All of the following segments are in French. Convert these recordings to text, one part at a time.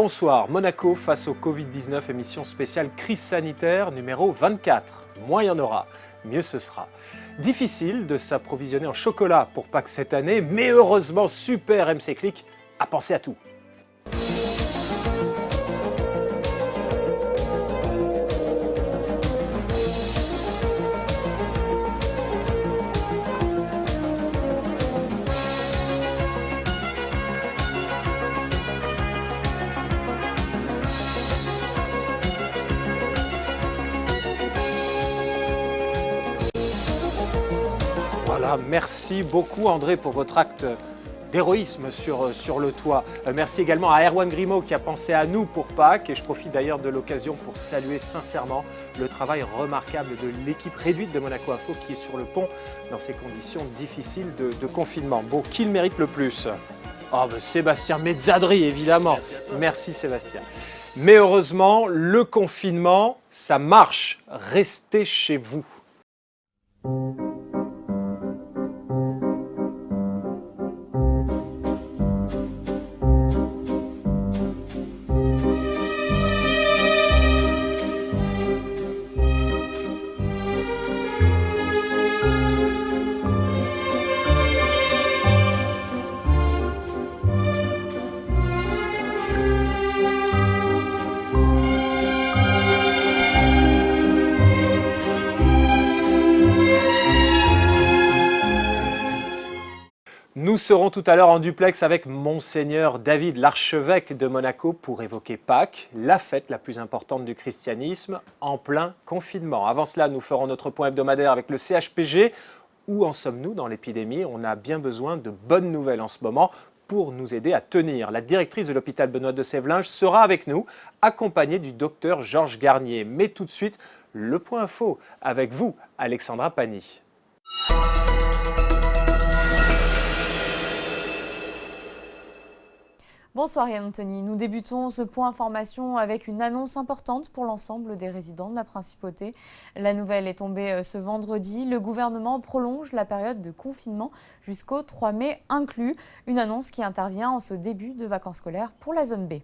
Bonsoir, Monaco face au Covid-19, émission spéciale crise sanitaire numéro 24. Moins il y en aura, mieux ce sera. Difficile de s'approvisionner en chocolat pour Pâques cette année, mais heureusement Super MC Click a pensé à tout. Voilà, merci beaucoup André pour votre acte d'héroïsme sur le toit. Merci également à Erwan Grimaud qui a pensé à nous pour Pâques et je profite d'ailleurs de l'occasion pour saluer sincèrement le travail remarquable de l'équipe réduite de Monaco Info qui est sur le pont dans ces conditions difficiles de confinement. Bon, qui le mérite le plus? Oh, ben Sébastien Mezzadri évidemment. Merci Sébastien. Mais heureusement, le confinement, ça marche. Restez chez vous. Nous serons tout à l'heure en duplex avec Monseigneur David, l'archevêque de Monaco, pour évoquer Pâques, la fête la plus importante du christianisme, en plein confinement. Avant cela, nous ferons notre point hebdomadaire avec le CHPG. Où en sommes-nous dans l'épidémie? On a bien besoin de bonnes nouvelles en ce moment pour nous aider à tenir. La directrice de l'hôpital Benoît de Sévlinges sera avec nous, accompagnée du docteur Georges Garnier. Mais tout de suite, le point info avec vous, Alexandra Pani. Bonsoir Yann Anthony, nous débutons ce point information avec une annonce importante pour l'ensemble des résidents de la Principauté. La nouvelle est tombée ce vendredi, le gouvernement prolonge la période de confinement jusqu'au 3 mai inclus, une annonce qui intervient en ce début de vacances scolaires pour la zone B.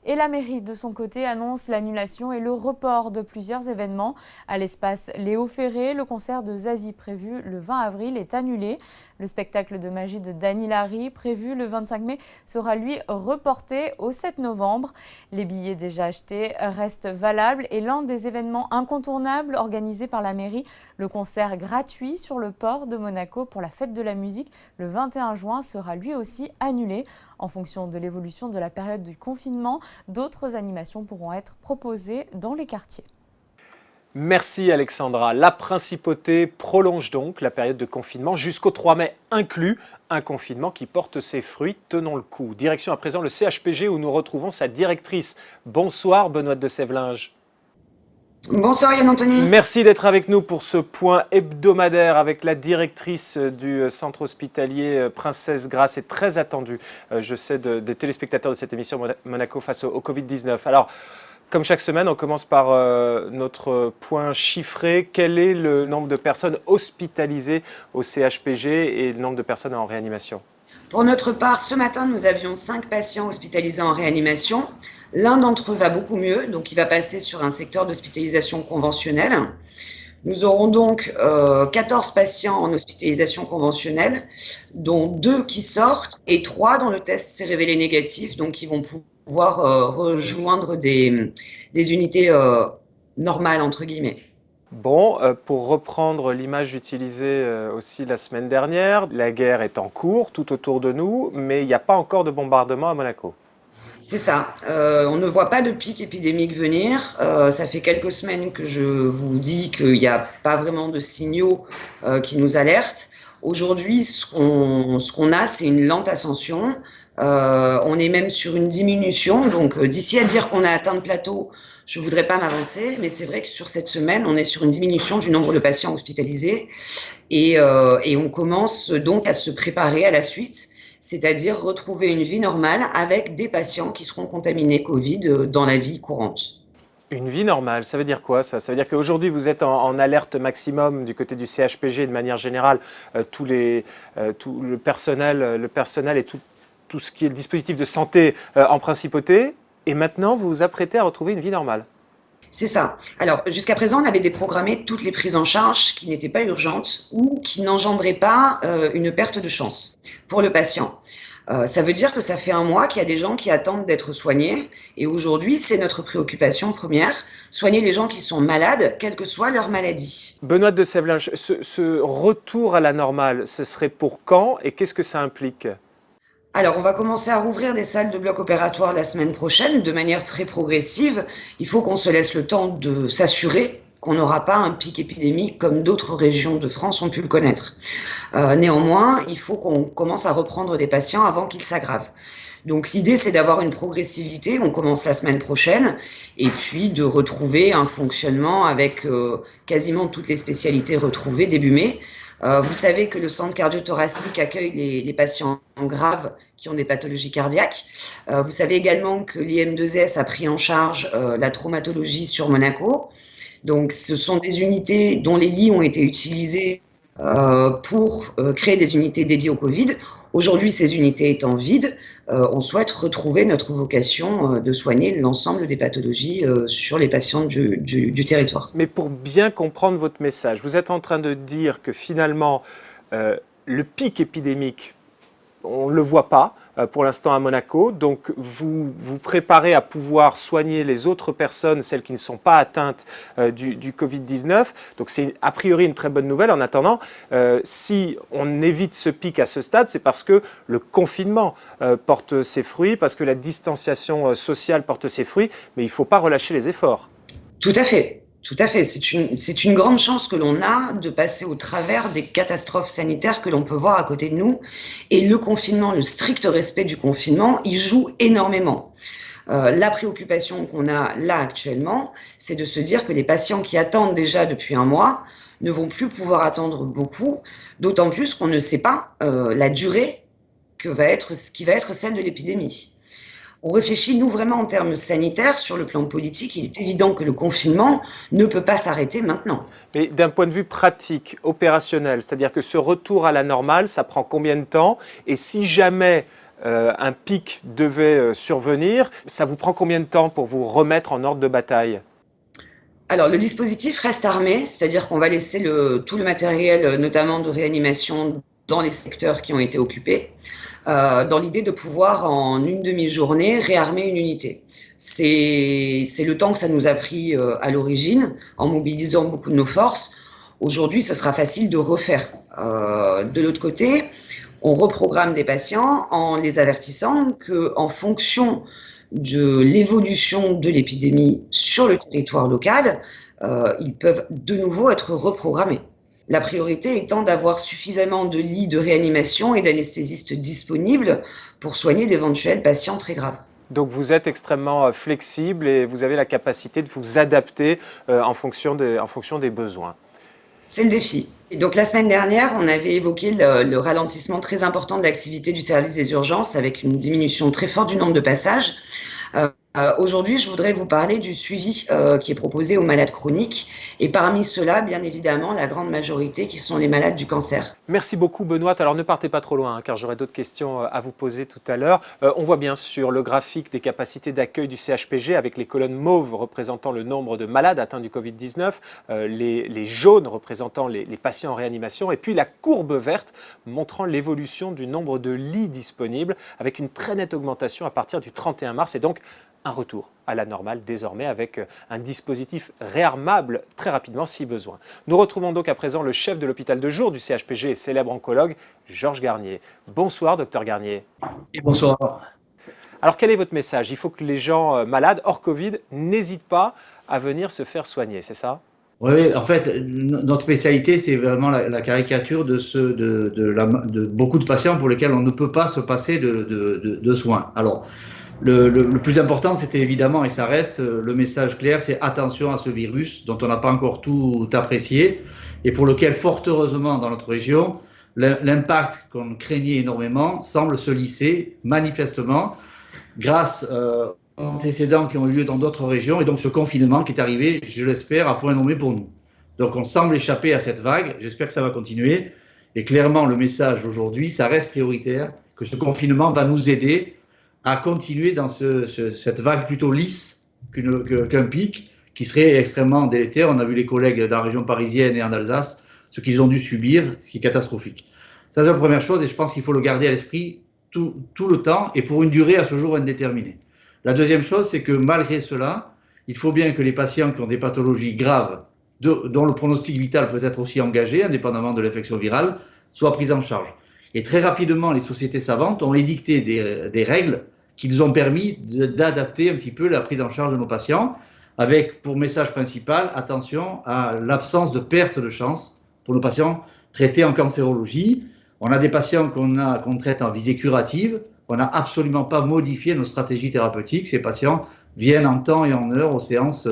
Et la mairie, de son côté, annonce l'annulation et le report de plusieurs événements. À l'espace Léo Ferré, le concert de Zazie prévu le 20 avril est annulé. Le spectacle de magie de Dany Larry, prévu le 25 mai, sera lui reporté au 7 novembre. Les billets déjà achetés restent valables et l'un des événements incontournables organisés par la mairie, le concert gratuit sur le port de Monaco pour la fête de la musique, le 21 juin, sera lui aussi annulé. En fonction de l'évolution de la période du confinement, d'autres animations pourront être proposées dans les quartiers. Merci Alexandra. La Principauté prolonge donc la période de confinement jusqu'au 3 mai inclus, un confinement qui porte ses fruits, tenons le coup. Direction à présent le CHPG où nous retrouvons sa directrice. Bonsoir Benoît de Sévlinges. Bonsoir Yann Anthony. Merci d'être avec nous pour ce point hebdomadaire avec la directrice du centre hospitalier Princesse Grasse. C'est très attendu, je sais, des téléspectateurs de cette émission Monaco face au Covid-19. Alors, comme chaque semaine, on commence par notre point chiffré. Quel est le nombre de personnes hospitalisées au CHPG et le nombre de personnes en réanimation? Pour notre part, ce matin, nous avions 5 patients hospitalisés en réanimation. L'un d'entre eux va beaucoup mieux, donc il va passer sur un secteur d'hospitalisation conventionnelle. Nous aurons donc 14 patients en hospitalisation conventionnelle, dont 2 qui sortent et 3 dont le test s'est révélé négatif, donc qui vont pouvoir rejoindre des unités normales, entre guillemets. Bon, pour reprendre l'image utilisée aussi la semaine dernière, la guerre est en cours tout autour de nous, mais il n'y a pas encore de bombardement à Monaco. C'est ça, on ne voit pas de pic épidémique venir, ça fait quelques semaines que je vous dis qu'il n'y a pas vraiment de signaux qui nous alertent. Aujourd'hui, ce qu'on a, c'est une lente ascension, on est même sur une diminution, donc d'ici à dire qu'on a atteint le plateau, je ne voudrais pas m'avancer, mais c'est vrai que sur cette semaine, on est sur une diminution du nombre de patients hospitalisés et on commence donc à se préparer à la suite. C'est-à-dire retrouver une vie normale avec des patients qui seront contaminés Covid dans la vie courante. Une vie normale, ça veut dire quoi ça? Ça veut dire qu'aujourd'hui vous êtes en alerte maximum du côté du CHPG de manière générale, tout le personnel et tout ce qui est le dispositif de santé en Principauté. Et maintenant, vous vous apprêtez à retrouver une vie normale. C'est ça. Alors, jusqu'à présent, on avait déprogrammé toutes les prises en charge qui n'étaient pas urgentes ou qui n'engendraient pas une perte de chance pour le patient. Ça veut dire que ça fait un mois qu'il y a des gens qui attendent d'être soignés et aujourd'hui, c'est notre préoccupation première, soigner les gens qui sont malades, quelle que soit leur maladie. Benoît de Sèvlinges, ce retour à la normale, ce serait pour quand et qu'est-ce que ça implique ? Alors, on va commencer à rouvrir des salles de bloc opératoire la semaine prochaine de manière très progressive. Il faut qu'on se laisse le temps de s'assurer qu'on n'aura pas un pic épidémique comme d'autres régions de France ont pu le connaître. Néanmoins, il faut qu'on commence à reprendre des patients avant qu'ils s'aggravent. Donc l'idée, c'est d'avoir une progressivité, on commence la semaine prochaine, et puis de retrouver un fonctionnement avec quasiment toutes les spécialités retrouvées début mai. Vous savez que le centre cardio-thoracique accueille les patients graves qui ont des pathologies cardiaques. Vous savez également que l'IM2S a pris en charge la traumatologie sur Monaco. Donc ce sont des unités dont les lits ont été utilisés pour créer des unités dédiées au Covid. Aujourd'hui, ces unités étant vides, on souhaite retrouver notre vocation de soigner l'ensemble des pathologies sur les patients du territoire. Mais pour bien comprendre votre message, vous êtes en train de dire que finalement, le pic épidémique, on ne le voit pas pour l'instant à Monaco, donc vous vous préparez à pouvoir soigner les autres personnes, celles qui ne sont pas atteintes du Covid-19. Donc c'est a priori une très bonne nouvelle. En attendant, si on évite ce pic à ce stade, c'est parce que le confinement porte ses fruits, parce que la distanciation sociale porte ses fruits, mais il ne faut pas relâcher les efforts. Tout à fait. Tout à fait. C'est une grande chance que l'on a de passer au travers des catastrophes sanitaires que l'on peut voir à côté de nous. Et le confinement, le strict respect du confinement, il joue énormément. La préoccupation qu'on a là actuellement, c'est de se dire que les patients qui attendent déjà depuis un mois ne vont plus pouvoir attendre beaucoup, d'autant plus qu'on ne sait pas la durée qui va être celle de l'épidémie. On réfléchit, nous, vraiment en termes sanitaires. Sur le plan politique, il est évident que le confinement ne peut pas s'arrêter maintenant. Mais d'un point de vue pratique, opérationnel, c'est-à-dire que ce retour à la normale, ça prend combien de temps ? Et si jamais un pic devait survenir, ça vous prend combien de temps pour vous remettre en ordre de bataille ? Alors, le dispositif reste armé, c'est-à-dire qu'on va laisser tout le matériel, notamment de réanimation, dans les secteurs qui ont été occupés, dans l'idée de pouvoir, en une demi-journée, réarmer une unité. C'est le temps que ça nous a pris à l'origine, en mobilisant beaucoup de nos forces. Aujourd'hui, ce sera facile de refaire. De l'autre côté, on reprogramme des patients en les avertissant qu'en fonction de l'évolution de l'épidémie sur le territoire local, ils peuvent de nouveau être reprogrammés. La priorité étant d'avoir suffisamment de lits de réanimation et d'anesthésistes disponibles pour soigner d'éventuels patients très graves. Donc vous êtes extrêmement flexible et vous avez la capacité de vous adapter en fonction des besoins. C'est le défi. Et donc la semaine dernière, on avait évoqué le ralentissement très important de l'activité du service des urgences avec une diminution très forte du nombre de passages. Aujourd'hui, je voudrais vous parler du suivi qui est proposé aux malades chroniques et parmi ceux-là, bien évidemment, la grande majorité qui sont les malades du cancer. Merci beaucoup Benoît. Alors ne partez pas trop loin car j'aurai d'autres questions à vous poser tout à l'heure. On voit bien sur le graphique des capacités d'accueil du CHPG avec les colonnes mauves représentant le nombre de malades atteints du Covid-19, les jaunes représentant les patients en réanimation et puis la courbe verte montrant l'évolution du nombre de lits disponibles avec une très nette augmentation à partir du 31 mars et donc un retour à la normale désormais avec un dispositif réarmable très rapidement si besoin. Nous retrouvons donc à présent le chef de l'hôpital de jour du CHPG et célèbre oncologue, Georges Garnier. Bonsoir docteur Garnier. Et bonsoir. Alors quel est votre message ? Il faut que les gens malades hors Covid n'hésitent pas à venir se faire soigner, c'est ça ? Oui, en fait, notre spécialité, c'est vraiment la caricature de beaucoup de patients pour lesquels on ne peut pas se passer de soins. Alors, le plus important, c'était évidemment, et ça reste, le message clair, c'est attention à ce virus dont on n'a pas encore tout apprécié et pour lequel, fort heureusement, dans notre région, l'impact qu'on craignait énormément semble se lisser manifestement grâce aux antécédents qui ont eu lieu dans d'autres régions et donc ce confinement qui est arrivé, je l'espère, à point nommé pour nous. Donc on semble échapper à cette vague, j'espère que ça va continuer et clairement le message aujourd'hui, ça reste prioritaire, que ce confinement va nous aider à continuer dans cette vague plutôt lisse qu'un pic qui serait extrêmement délétère. On a vu les collègues dans la région parisienne et en Alsace, ce qu'ils ont dû subir, ce qui est catastrophique. Ça, c'est la première chose, et je pense qu'il faut le garder à l'esprit tout le temps et pour une durée à ce jour indéterminée. La deuxième chose, c'est que malgré cela, il faut bien que les patients qui ont des pathologies graves, dont le pronostic vital peut être aussi engagé, indépendamment de l'infection virale, soient pris en charge. Et très rapidement, les sociétés savantes ont édicté des règles qui nous ont permis d'adapter un petit peu la prise en charge de nos patients, avec pour message principal, attention à l'absence de perte de chance pour nos patients traités en cancérologie. On a des patients qu'on traite en visée curative, on n'a absolument pas modifié nos stratégies thérapeutiques. Ces patients viennent en temps et en heure aux séances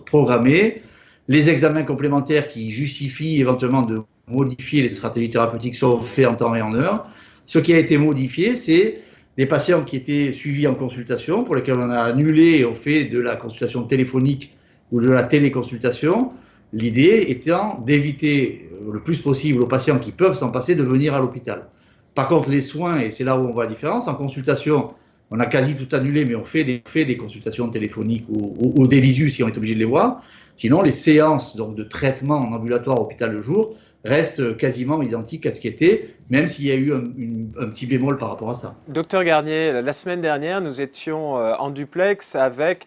programmées. Les examens complémentaires qui justifient éventuellement de modifier les stratégies thérapeutiques sont faits en temps et en heure. Ce qui a été modifié, c'est des patients qui étaient suivis en consultation, pour lesquels on a annulé et on fait de la consultation téléphonique ou de la téléconsultation. L'idée étant d'éviter le plus possible aux patients qui peuvent s'en passer de venir à l'hôpital. Par contre, les soins, et c'est là où on voit la différence, en consultation, on a quasi tout annulé, mais on fait des consultations téléphoniques ou des visus si on est obligé de les voir. Sinon, les séances donc, de traitement en ambulatoire hôpital le jour restent quasiment identiques à ce qui était, même s'il y a eu un petit bémol par rapport à ça. Docteur Garnier, la semaine dernière, nous étions en duplex avec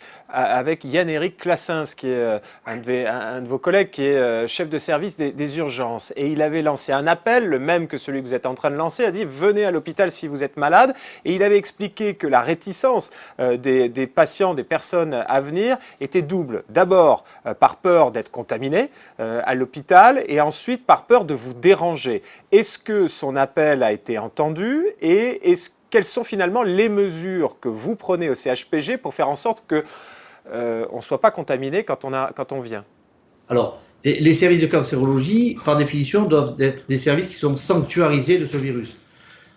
Yann-Éric Classens, qui est un de vos collègues, qui est chef de service des urgences. Et il avait lancé un appel, le même que celui que vous êtes en train de lancer, a dit « Venez à l'hôpital si vous êtes malade ». Et il avait expliqué que la réticence des patients, des personnes à venir, était double. D'abord, par peur d'être contaminé à l'hôpital, et ensuite par peur de vous déranger. Est-ce que son appel a été entendu et quelles sont finalement les mesures que vous prenez au CHPG pour faire en sorte qu'on ne soit pas contaminé quand on vient? Alors, les services de cancérologie, par définition, doivent être des services qui sont sanctuarisés de ce virus.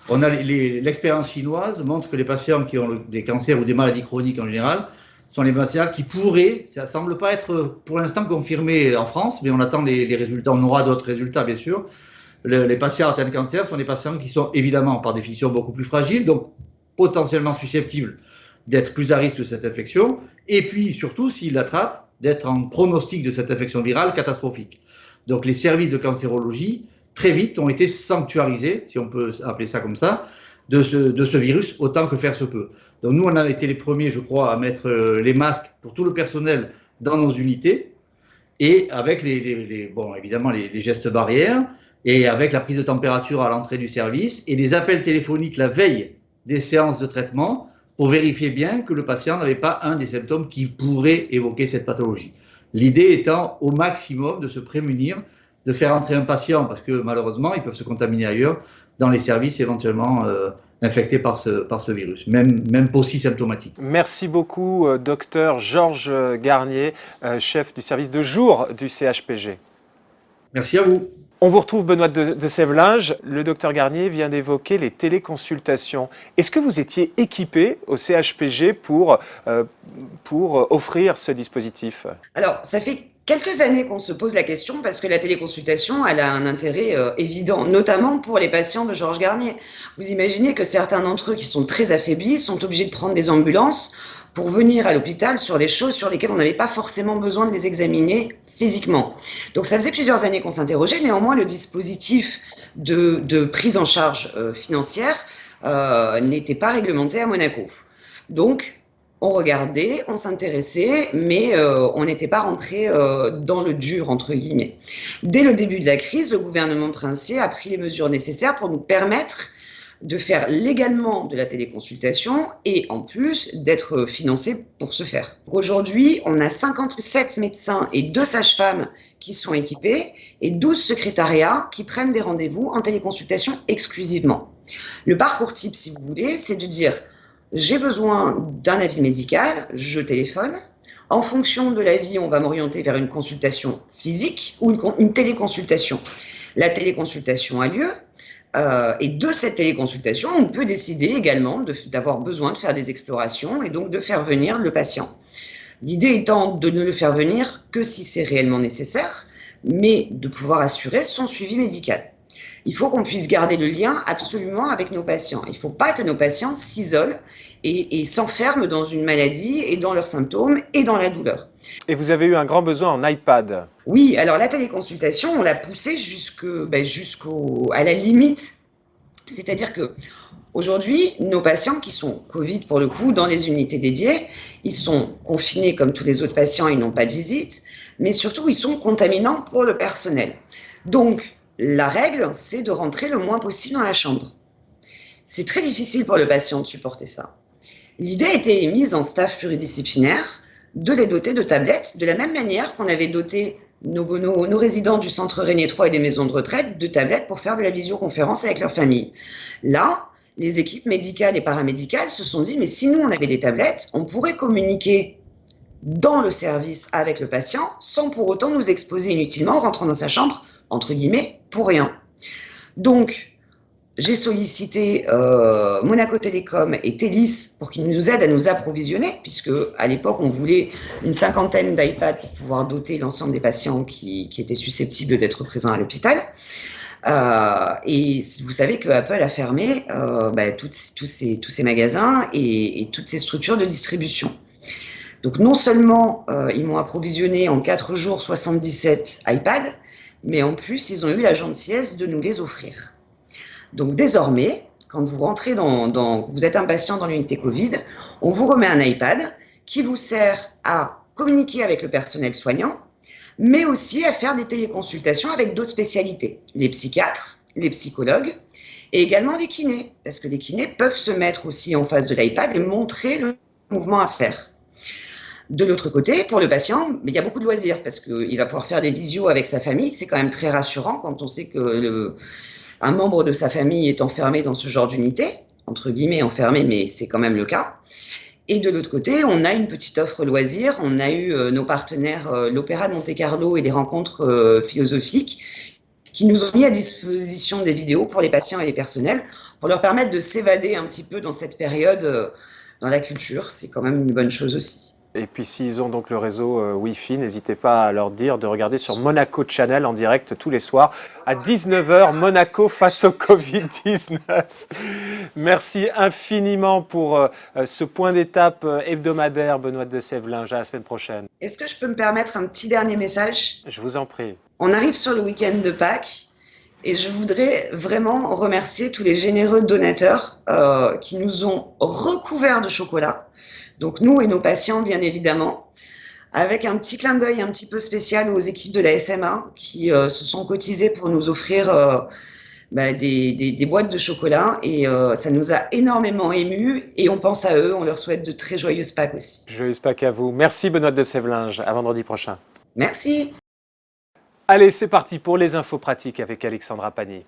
L'expérience chinoise montre que les patients qui ont des cancers ou des maladies chroniques en général sont les patients qui pourraient, ça ne semble pas être pour l'instant confirmé en France, mais on attend les résultats, on aura d'autres résultats bien sûr. Les patients atteints de cancer sont des patients qui sont évidemment par définition beaucoup plus fragiles, donc potentiellement susceptibles d'être plus à risque de cette infection, et puis surtout s'ils l'attrapent, d'être en pronostic de cette infection virale catastrophique. Donc les services de cancérologie, très vite, ont été sanctuarisés, si on peut appeler ça comme ça, de ce virus, autant que faire se peut. Donc nous, on a été les premiers, je crois, à mettre les masques pour tout le personnel dans nos unités, et avec évidemment les gestes barrières, et avec la prise de température à l'entrée du service, et des appels téléphoniques la veille des séances de traitement, pour vérifier bien que le patient n'avait pas un des symptômes qui pourrait évoquer cette pathologie. L'idée étant au maximum de se prémunir, de faire entrer un patient, parce que malheureusement, ils peuvent se contaminer ailleurs, dans les services éventuellement infectés par ce virus, même pas aussi symptomatique. Merci beaucoup, docteur Georges Garnier, chef du service de jour du CHPG. Merci à vous. On vous retrouve, Benoît de Sèvelinges. Le docteur Garnier vient d'évoquer les téléconsultations. Est-ce que vous étiez équipé au CHPG pour offrir ce dispositif? Alors, ça fait quelques années qu'on se pose la question parce que la téléconsultation, elle a un intérêt évident, notamment pour les patients de Georges Garnier. Vous imaginez que certains d'entre eux qui sont très affaiblis sont obligés de prendre des ambulances pour venir à l'hôpital sur des choses sur lesquelles on n'avait pas forcément besoin de les examiner physiquement. Donc ça faisait plusieurs années qu'on s'interrogeait, néanmoins le dispositif de prise en charge financière n'était pas réglementé à Monaco. Donc on regardait, on s'intéressait, mais on n'était pas rentré dans le dur, entre guillemets. Dès le début de la crise, le gouvernement princier a pris les mesures nécessaires pour nous permettre de faire légalement de la téléconsultation et en plus d'être financé pour ce faire. Aujourd'hui, on a 57 médecins et 2 sages-femmes qui sont équipés et 12 secrétariats qui prennent des rendez-vous en téléconsultation exclusivement. Le parcours type, si vous voulez, c'est de dire j'ai besoin d'un avis médical, je téléphone. En fonction de l'avis, on va m'orienter vers une consultation physique ou une téléconsultation. La téléconsultation a lieu. Et de cette téléconsultation, on peut décider également d'avoir besoin de faire des explorations et donc de faire venir le patient. L'idée étant de ne le faire venir que si c'est réellement nécessaire, mais de pouvoir assurer son suivi médical. Il faut qu'on puisse garder le lien absolument avec nos patients. Il ne faut pas que nos patients s'isolent et s'enferment dans une maladie et dans leurs symptômes et dans la douleur. Et vous avez eu un grand besoin en iPad. Oui, alors la téléconsultation, on l'a poussée à la limite. C'est-à-dire que aujourd'hui, nos patients qui sont Covid pour le coup dans les unités dédiées, ils sont confinés comme tous les autres patients, ils n'ont pas de visite, mais surtout ils sont contaminants pour le personnel. Donc la règle, c'est de rentrer le moins possible dans la chambre. C'est très difficile pour le patient de supporter ça. L'idée a été émise en staff pluridisciplinaire de les doter de tablettes, de la même manière qu'on avait doté nos résidents du centre Régnier 3 et des maisons de retraite de tablettes pour faire de la visioconférence avec leur famille. Là, les équipes médicales et paramédicales se sont dit, mais si nous, on avait des tablettes, on pourrait communiquer dans le service avec le patient sans pour autant nous exposer inutilement en rentrant dans sa chambre, entre guillemets, pour rien. Donc, j'ai sollicité Monaco Télécom et Télis pour qu'ils nous aident à nous approvisionner, puisque à l'époque, on voulait une 50aine d'iPads pour pouvoir doter l'ensemble des patients qui étaient susceptibles d'être présents à l'hôpital. Et vous savez que Apple a fermé tous ces magasins et toutes ces structures de distribution. Donc non seulement ils m'ont approvisionné en 4 jours 77 iPads, mais en plus ils ont eu la gentillesse de nous les offrir. Donc désormais, quand vous rentrez vous êtes un patient dans l'unité Covid, on vous remet un iPad qui vous sert à communiquer avec le personnel soignant, mais aussi à faire des téléconsultations avec d'autres spécialités, les psychiatres, les psychologues et également les kinés, parce que les kinés peuvent se mettre aussi en face de l'iPad et montrer le mouvement à faire. De l'autre côté, pour le patient, il y a beaucoup de loisirs, parce qu'il va pouvoir faire des visios avec sa famille, c'est quand même très rassurant quand on sait que un membre de sa famille est enfermé dans ce genre d'unité, entre guillemets enfermé, mais c'est quand même le cas. Et de l'autre côté, on a une petite offre loisirs. On a eu nos partenaires, l'Opéra de Monte-Carlo et les rencontres philosophiques, qui nous ont mis à disposition des vidéos pour les patients et les personnels, pour leur permettre de s'évader un petit peu dans cette période dans la culture. C'est quand même une bonne chose aussi. Et puis s'ils ont donc le réseau Wi-Fi, n'hésitez pas à leur dire de regarder sur Monaco Channel en direct tous les soirs à 19h, Monaco face au Covid-19. Merci infiniment pour ce point d'étape hebdomadaire, Benoît de Sévelinge. À la semaine prochaine. Est-ce que je peux me permettre un petit dernier message ? Je vous en prie. On arrive sur le week-end de Pâques et je voudrais vraiment remercier tous les généreux donateurs qui nous ont recouverts de chocolat. Donc nous et nos patients, bien évidemment, avec un petit clin d'œil un petit peu spécial aux équipes de la SMA qui se sont cotisées pour nous offrir des boîtes de chocolat. Et ça nous a énormément émus et on pense à eux, on leur souhaite de très joyeuses Pâques aussi. Joyeuses Pâques à vous. Merci Benoît de Sévelinge. À vendredi prochain. Merci. Allez, c'est parti pour les infos pratiques avec Alexandra Pagny.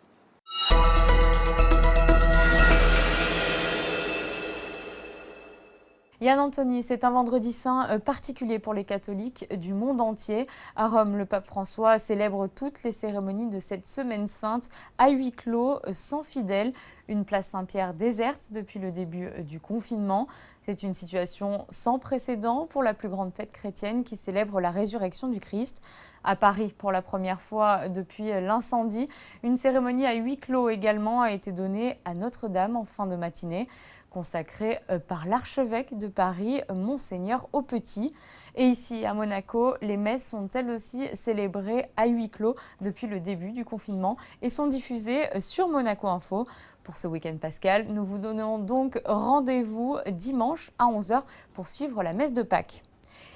Yann Anthony, c'est un vendredi saint particulier pour les catholiques du monde entier. À Rome, le pape François célèbre toutes les cérémonies de cette semaine sainte à huis clos, sans fidèles. Une place Saint-Pierre déserte depuis le début du confinement. C'est une situation sans précédent pour la plus grande fête chrétienne qui célèbre la résurrection du Christ. À Paris, pour la première fois depuis l'incendie, une cérémonie à huis clos également a été donnée à Notre-Dame en fin de matinée, consacrée par l'archevêque de Paris, Monseigneur Aupetit. Et ici, à Monaco, les messes sont elles aussi célébrées à huis clos depuis le début du confinement et sont diffusées sur Monaco Info. Pour ce week-end pascal, nous vous donnons donc rendez-vous dimanche à 11h pour suivre la messe de Pâques.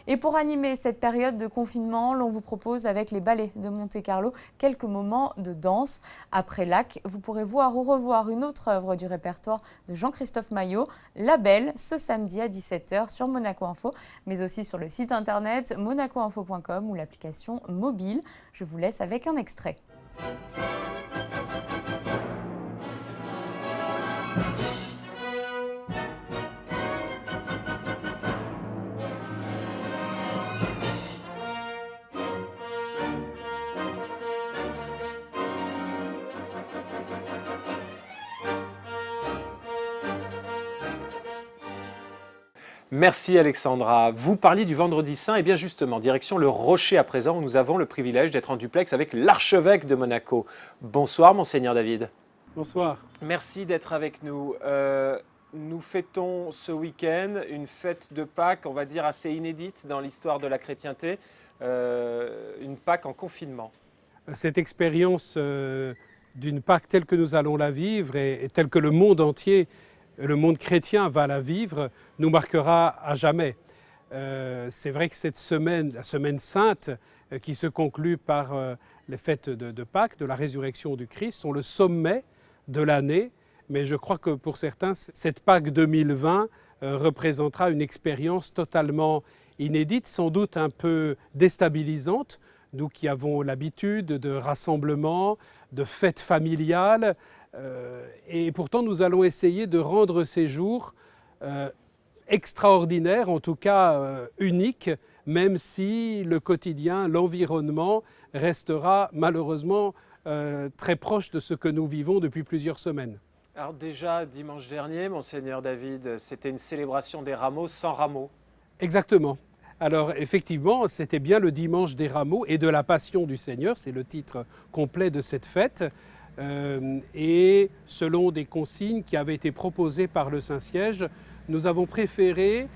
Et pour animer cette période de confinement, l'on vous propose avec les ballets de Monte-Carlo quelques moments de danse. Après Lac, vous pourrez voir ou revoir une autre œuvre du répertoire de Jean-Christophe Maillot, La Belle, ce samedi à 17h sur Monaco Info, mais aussi sur le site internet monacoinfo.com ou l'application mobile. Je vous laisse avec un extrait. Merci Alexandra. Vous parliez du Vendredi Saint, et bien justement, direction le Rocher à présent, où nous avons le privilège d'être en duplex avec l'archevêque de Monaco. Bonsoir Monseigneur David. Bonsoir. Merci d'être avec nous. Nous fêtons ce week-end une fête de Pâques, on va dire assez inédite dans l'histoire de la chrétienté, une Pâques en confinement. Cette expérience d'une Pâques telle que nous allons la vivre et telle que le monde entier, le monde chrétien va la vivre, nous marquera à jamais. C'est vrai que cette semaine, la semaine sainte, qui se conclut par les fêtes de Pâques, de la résurrection du Christ, sont le sommet de l'année. Mais je crois que pour certains, cette Pâques 2020 représentera une expérience totalement inédite, sans doute un peu déstabilisante. Nous qui avons l'habitude de rassemblements, de fêtes familiales, et pourtant nous allons essayer de rendre ces jours extraordinaires, en tout cas uniques, même si le quotidien, l'environnement restera malheureusement très proche de ce que nous vivons depuis plusieurs semaines. Alors déjà, dimanche dernier, Monseigneur David, c'était une célébration des rameaux sans rameaux. Exactement. Alors effectivement, c'était bien le dimanche des rameaux et de la Passion du Seigneur, c'est le titre complet de cette fête. Et selon des consignes qui avaient été proposées par le Saint-Siège, nous avons préféré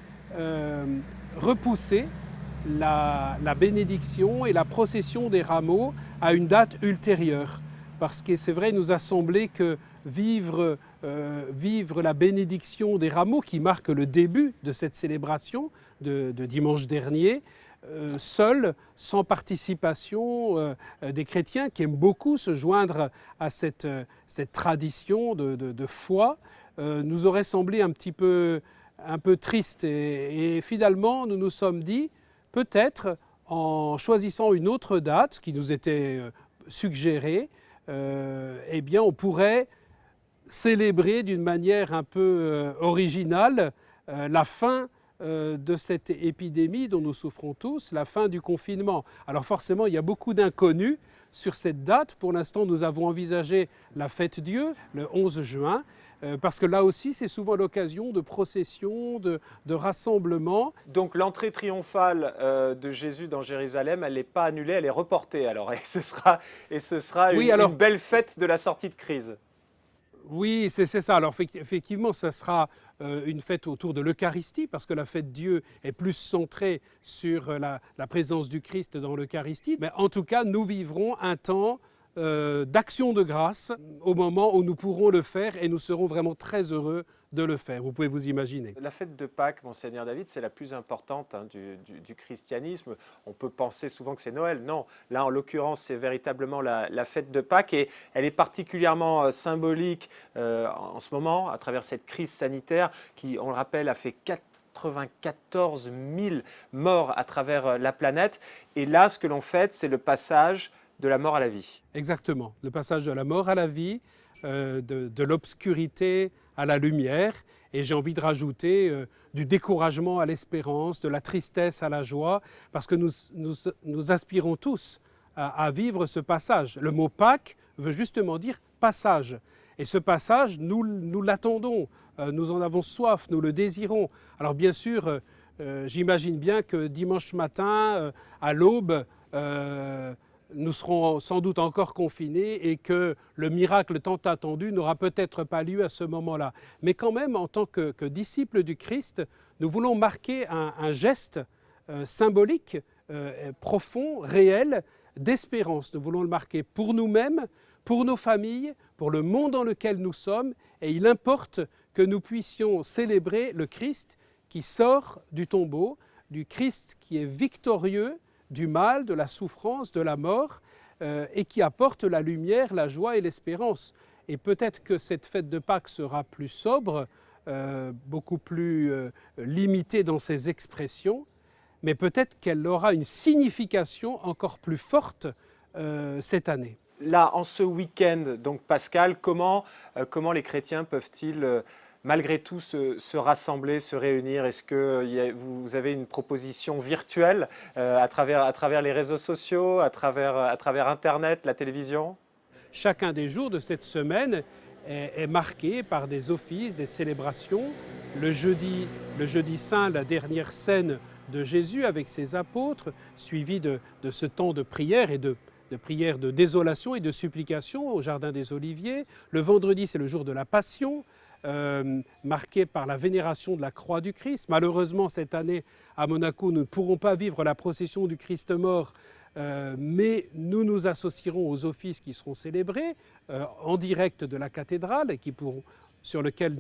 repousser la bénédiction et la procession des rameaux à une date ultérieure. Parce que c'est vrai, il nous a semblé que vivre la bénédiction des rameaux, qui marque le début de cette célébration de dimanche dernier, seul, sans participation des chrétiens qui aiment beaucoup se joindre à cette tradition de foi, nous aurait semblé un peu triste. Et finalement, nous nous sommes dit, peut-être en choisissant une autre date qui nous était suggérée, eh bien, on pourrait célébrer d'une manière un peu originale la fin de cette épidémie dont nous souffrons tous, la fin du confinement. Alors forcément, il y a beaucoup d'inconnus sur cette date. Pour l'instant, nous avons envisagé la fête Dieu, le 11 juin, parce que là aussi, c'est souvent l'occasion de processions, de rassemblements. Donc l'entrée triomphale de Jésus dans Jérusalem, elle n'est pas annulée, elle est reportée alors. Et ce sera une belle fête de la sortie de crise. Oui, c'est ça. Alors effectivement, ça sera une fête autour de l'Eucharistie, parce que la fête Dieu est plus centrée sur la présence du Christ dans l'Eucharistie. Mais en tout cas, nous vivrons un temps d'action de grâce au moment où nous pourrons le faire, et nous serons vraiment très heureux de le faire. Vous pouvez vous imaginer. La fête de Pâques, Monseigneur David, c'est la plus importante du christianisme. On peut penser souvent que c'est Noël. Non, là en l'occurrence, c'est véritablement la fête de Pâques, et elle est particulièrement symbolique en ce moment, à travers cette crise sanitaire qui, on le rappelle, a fait 94 000 morts à travers la planète. Et là, ce que l'on fête, c'est le passage de la mort à la vie. Exactement, le passage de la mort à la vie, de l'obscurité à la lumière, et j'ai envie de rajouter du découragement à l'espérance, de la tristesse à la joie, parce que nous aspirons tous à vivre ce passage. Le mot Pâques veut justement dire passage, et ce passage, nous l'attendons, nous en avons soif, nous le désirons. Alors bien sûr, j'imagine bien que dimanche matin, à l'aube, nous serons sans doute encore confinés et que le miracle tant attendu n'aura peut-être pas lieu à ce moment-là. Mais quand même, en tant que disciples du Christ, nous voulons marquer un geste symbolique, profond, réel, d'espérance. Nous voulons le marquer pour nous-mêmes, pour nos familles, pour le monde dans lequel nous sommes. Et il importe que nous puissions célébrer le Christ qui sort du tombeau, du Christ qui est victorieux du mal, de la souffrance, de la mort, et qui apporte la lumière, la joie et l'espérance. Et peut-être que cette fête de Pâques sera plus sobre, beaucoup plus limitée dans ses expressions, mais peut-être qu'elle aura une signification encore plus forte cette année. Là, en ce week-end, donc Pascal, comment les chrétiens peuvent-ils malgré tout se rassembler, se réunir? Est-ce que vous avez une proposition virtuelle à travers les réseaux sociaux, à travers Internet, la télévision? Chacun des jours de cette semaine est marqué par des offices, des célébrations le jeudi saint, la dernière scène de Jésus avec ses apôtres, suivi de ce temps de prière et de prière de désolation et de supplication au Jardin des Oliviers. Le vendredi, c'est le jour de la Passion, marqué par la vénération de la croix du Christ. Malheureusement, cette année, à Monaco, nous ne pourrons pas vivre la procession du Christ mort, mais nous nous associerons aux offices qui seront célébrés en direct de la cathédrale et sur lesquels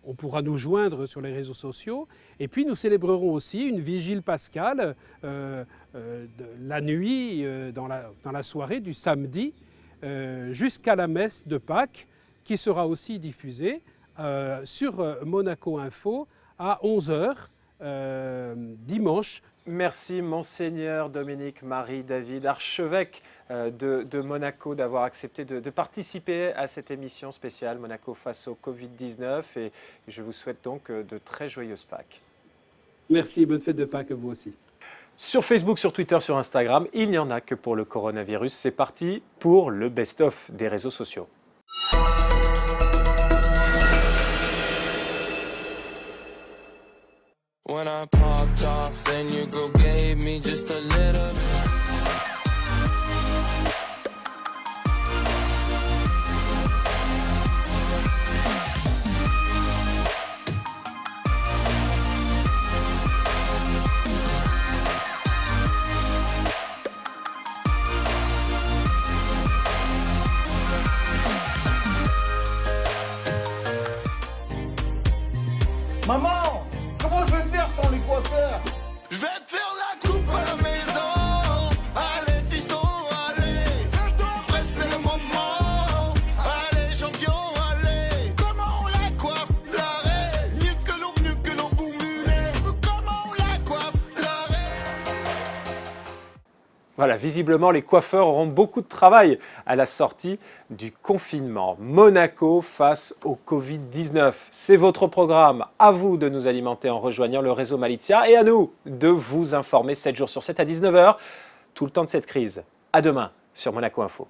on pourra nous joindre sur les réseaux sociaux. Et puis nous célébrerons aussi une vigile pascale la nuit, dans la soirée du samedi, jusqu'à la messe de Pâques, qui sera aussi diffusée sur Monaco Info à 11h dimanche. Merci Monseigneur Dominique Marie David, archevêque de Monaco, d'avoir accepté de participer à cette émission spéciale Monaco face au Covid-19 et je vous souhaite donc de très joyeuses Pâques. Merci, bonne fête de Pâques à vous aussi. Sur Facebook, sur Twitter, sur Instagram, il n'y en a que pour le coronavirus. C'est parti pour le best-of des réseaux sociaux. When I popped off, then your girl gave me just a little bit. Maman, comment je vais faire sans les coiffeurs? Je vais te faire la coupe à la maison. Allez fiston, allez. Fais-toi presser le moment. Allez champion, allez. Comment on la coiffe, l'arrêt. Mieux que l'on boumulait. Comment on la coiffe, l'arrêt. Voilà, visiblement, les coiffeurs auront beaucoup de travail à la sortie du confinement. Monaco face au Covid-19. C'est votre programme. À vous de nous alimenter en rejoignant le réseau Malizia et à nous de vous informer 7 jours sur 7 à 19h, tout le temps de cette crise. À demain sur Monaco Info.